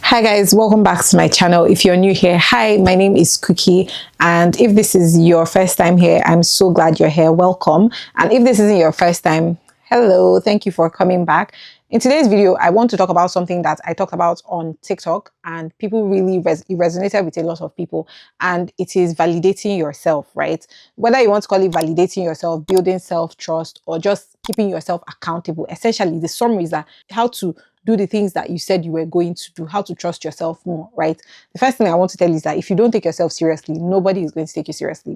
Hi guys, welcome back to my channel. If you're new here, hi, my name is Cookie, and if this is your first time here, I'm so glad you're here. Welcome. And if this isn't your first time, hello, thank you for coming back. In today's video, I want to talk about something that I talked about on TikTok, and people really it resonated with a lot of people, and it is validating yourself, right? Whether you want to call it validating yourself, building self-trust, or just keeping yourself accountable. Essentially, the summary is that how to do the things that you said you were going to do, how to trust yourself more, right? The first thing I want to tell you is that if you don't take yourself seriously, nobody is going to take you seriously.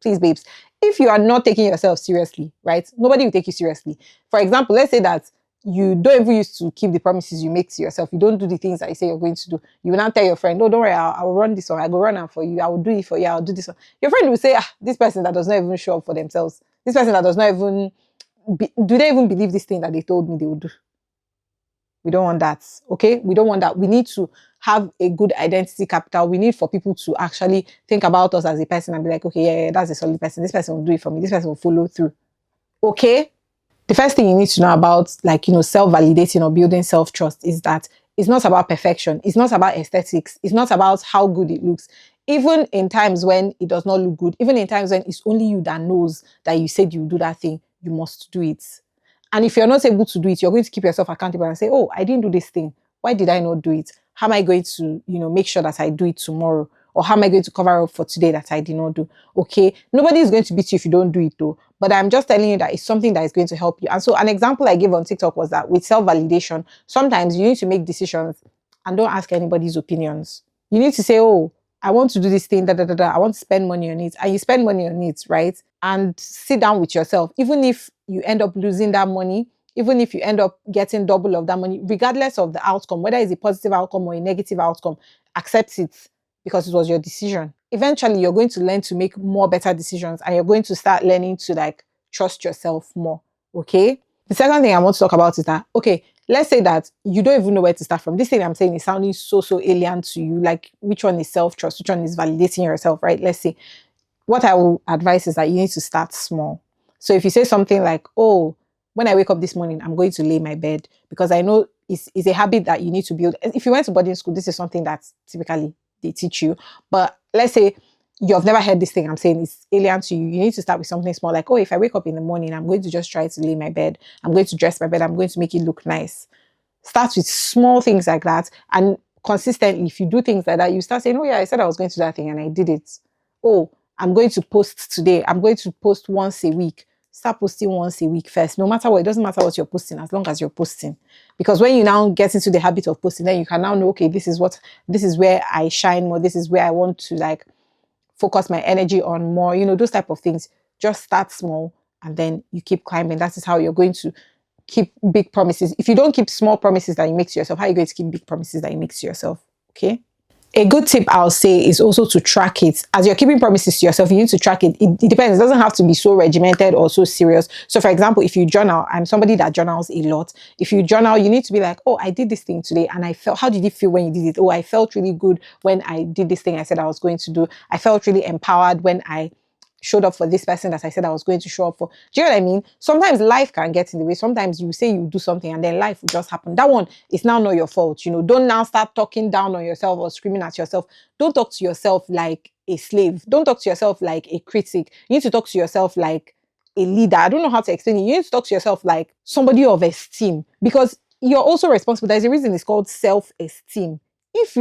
Please, babes, if you are not taking yourself seriously, right, nobody will take you seriously. For example, let's say that you don't even used to keep the promises you make to yourself. You don't do the things that you say you're going to do. You will not tell your friend, oh, don't worry, I'll run this one. I go run out for you. I will do it for you. I'll do this one. Your friend will say, this person that does not even show up for themselves. This person that does not even, do they even believe this thing that they told me they would do? We don't want that, okay? We don't want that. We need to have a good identity capital. We need for people to actually think about us as a person and be like, okay, yeah, that's a solid person. This person will do it for me. This person will follow through, okay? The first thing you need to know about, self-validating or building self-trust is that it's not about perfection. It's not about aesthetics. It's not about how good it looks. Even in times when it does not look good, even in times when it's only you that knows that you said you do that thing, you must do it. And if you're not able to do it, you're going to keep yourself accountable and say, oh, I didn't do this thing. Why did I not do it? How am I going to, make sure that I do it tomorrow? Or how am I going to cover up for today that I did not do? Okay. Nobody is going to beat you if you don't do it though. But I'm just telling you that it's something that is going to help you. And so an example I gave on TikTok was that with self-validation, sometimes you need to make decisions and don't ask anybody's opinions. You need to say, oh, I want to do this thing, I want to spend money on it. And you spend money on it, right? And sit down with yourself. Even if you end up losing that money, even if you end up getting double of that money, regardless of the outcome, whether it's a positive outcome or a negative outcome, accept it because it was your decision. Eventually, you're going to learn to make more better decisions and you're going to start learning to trust yourself more, okay? The second thing I want to talk about is that, okay, let's say that you don't even know where to start from. This thing I'm saying is sounding so alien to you. Like, which one is self-trust? Which one is validating yourself, right? Let's say, what I will advise is that you need to start small. So if you say something like, oh, when I wake up this morning, I'm going to lay my bed, because I know it's a habit that you need to build. If you went to boarding school, this is something that typically they teach you. But let's say you've never heard this thing I'm saying, it's alien to you. You need to start with something small, like, oh, if I wake up in the morning, I'm going to just try to lay my bed. I'm going to dress my bed. I'm going to make it look nice. Start with small things like that. And consistently, if you do things like that, you start saying, oh yeah, I said I was going to do that thing and I did it. Oh, I'm going to post today. I'm going to post once a week. Start posting once a week first. No matter what, it doesn't matter what you're posting, as long as you're posting. Because when you now get into the habit of posting, then you can now know, okay, this is where I shine more. This is where I want to focus my energy on more. Those type of things. Just start small and then you keep climbing. That is how you're going to keep big promises. If you don't keep small promises that you make to yourself, how are you going to keep big promises that you make to yourself? Okay. A good tip I'll say is also to track it. As you're keeping promises to yourself, you need to track it. It depends. It doesn't have to be so regimented or so serious. So for example, if you journal, I'm somebody that journals a lot. If you journal, you need to be like, oh, I did this thing today and I felt, how did you feel when you did it? Oh, I felt really good when I did this thing I said I was going to do. I felt really empowered when I showed up for this person that I said I was going to show up for. Do you know what I mean? Sometimes life can get in the way. Sometimes you say you do something and then life will just happen. That one is now not your fault. Don't now start talking down on yourself or screaming at yourself. Don't talk to yourself like a slave. Don't talk to yourself like a critic. You need to talk to yourself like a leader. I don't know how to explain it. You need to talk to yourself like somebody of esteem, because you're also responsible. There's a reason it's called self-esteem. If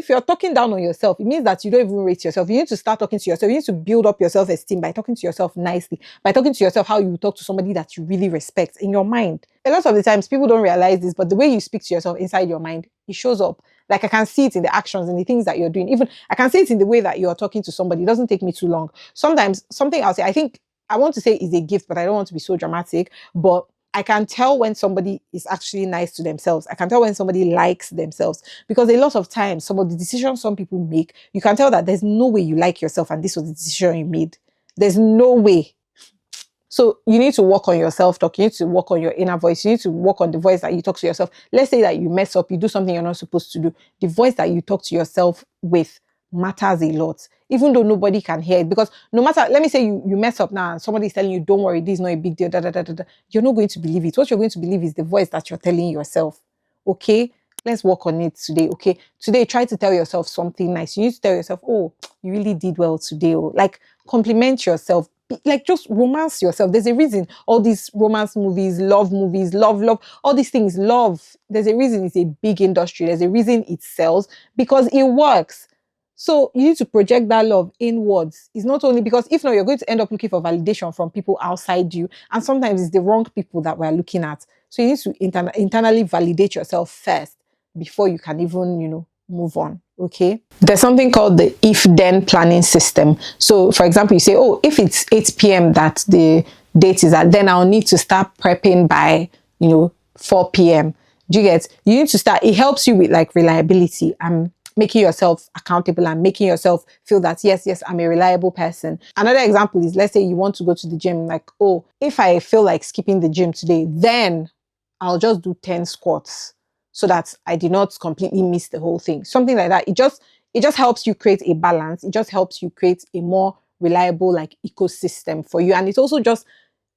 you're talking down on yourself, it means that you don't even rate yourself. You need to start talking to yourself. You need to build up your self-esteem by talking to yourself nicely, by talking to yourself how you talk to somebody that you really respect in your mind. A lot of the times people don't realize this, but the way you speak to yourself inside your mind, it shows up. Like, I can see it in the actions and the things that you're doing. Even I can see it in the way that you're talking to somebody. It doesn't take me too long. Sometimes something I'll say, I think I want to say is a gift, but I don't want to be so dramatic. But I can tell when somebody is actually nice to themselves. I can tell when somebody likes themselves, because a lot of times, some of the decisions some people make, you can tell that there's no way you like yourself and this was the decision you made. There's no way. So you need to work on your self-talk. You need to work on your inner voice. You need to work on the voice that you talk to yourself. Let's say that you mess up, you do something you're not supposed to do. The voice that you talk to yourself with matters a lot, even though nobody can hear it. Because no matter, let me say you mess up now and somebody's telling you, don't worry, this is not a big deal, you're not going to believe it. What you're going to believe is the voice that you're telling yourself. Okay? let's work on it today. Okay, today try to tell yourself something nice. You need to tell yourself, oh, you really did well today. Oh, like compliment yourself. Like just romance yourself. There's a reason all these romance movies, love, all these things, love. There's a reason it's a big industry. There's a reason it sells because it works. So you need to project that love inwards. It's not only because if not, you're going to end up looking for validation from people outside you. And sometimes it's the wrong people that we're looking at. So you need to internally validate yourself first before you can even, move on. Okay. There's something called the if-then planning system. So for example, you say, oh, if it's 8 p.m. that the date is at, then I'll need to start prepping by, 4 p.m. Do you get? You need to start. It helps you with like reliability and making yourself accountable and making yourself feel that, yes, I'm a reliable person. Another example is, let's say you want to go to the gym, like, oh, if I feel like skipping the gym today, then I'll just do 10 squats so that I did not completely miss the whole thing. Something like that. It just helps you create a balance. It just helps you create a more reliable like ecosystem for you. And it also just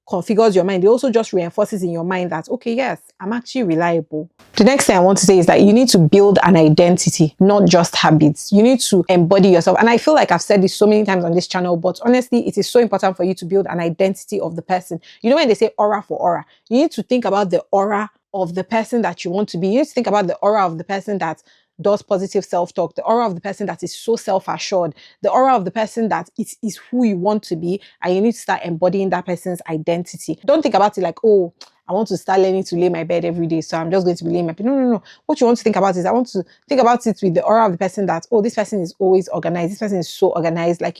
configures your mind. It also just reinforces in your mind that, okay, yes, I'm actually reliable. The next thing I want to say is that you need to build an identity, not just habits. You need to embody yourself. And I feel like I've said this so many times on this channel, but honestly, it is so important for you to build an identity of the person. You know, when they say aura for aura, you need to think about the aura of the person that you want to be. You need to think about the aura of the person that does positive self-talk, the aura of the person that is so self-assured, the aura of the person that is who you want to be, and you need to start embodying that person's identity. Don't think about it like, oh, I want to start learning to lay my bed every day, so I'm just going to be laying my bed. No. What you want to think about is, I want to think about it with the aura of the person that, oh, this person is always organized. This person is so organized. Like,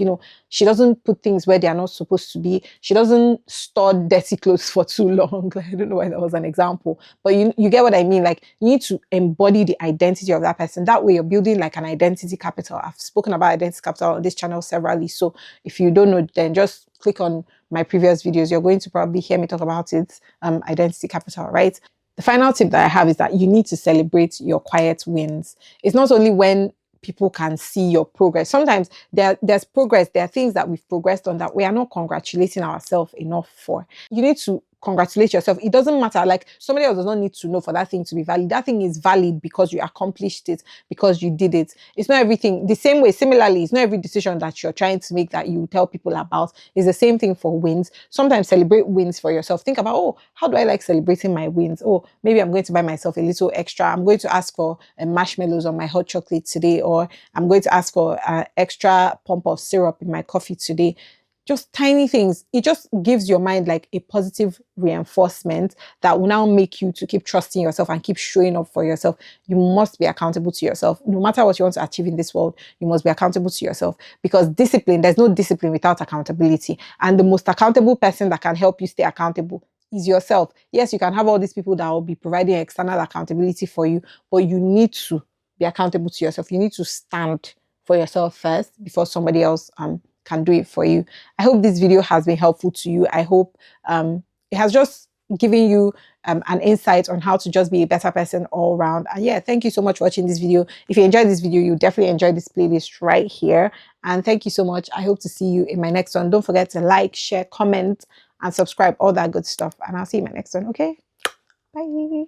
she doesn't put things where they are not supposed to be. She doesn't store dirty clothes for too long. I don't know why that was an example, but you get what I mean. Like, you need to embody the identity of that person. That way you're building like an identity capital. I've spoken about identity capital on this channel severally. So if you don't know, then just click on my previous videos. You're going to probably hear me talk about it, identity capital, right? The final tip that I have is that you need to celebrate your quiet wins. It's not only when people can see your progress. Sometimes there's progress. There are things that we've progressed on that we are not congratulating ourselves enough for. You need to congratulate yourself. It doesn't matter. Like, somebody else does not need to know for that thing to be valid. That thing is valid because you accomplished it, because you did it. It's not everything. The same way, similarly, it's not every decision that you're trying to make that you tell people about. It's the same thing for wins. Sometimes celebrate wins for yourself. Think about, oh, how do I like celebrating my wins? Oh, maybe I'm going to buy myself a little extra. I'm going to ask for marshmallows on my hot chocolate today, or I'm going to ask for extra pump of syrup in my coffee today. Just tiny things. It just gives your mind like a positive reinforcement that will now make you to keep trusting yourself and keep showing up for yourself. You must be accountable to yourself. No matter what you want to achieve in this world, you must be accountable to yourself, because discipline, there's no discipline without accountability. And the most accountable person that can help you stay accountable is yourself. Yes, you can have all these people that will be providing external accountability for you, but you need to be accountable to yourself. You need to stand for yourself first before somebody else can do it for you. I hope this video has been helpful to you. I hope it has just given you an insight on how to just be a better person all around. And yeah, thank you so much for watching this video. If you enjoyed this video, you definitely enjoy this playlist right here. And thank you so much. I hope to see you in my next one. Don't forget to like, share, comment, and subscribe, all that good stuff. And I'll see you in my next one. Okay, bye.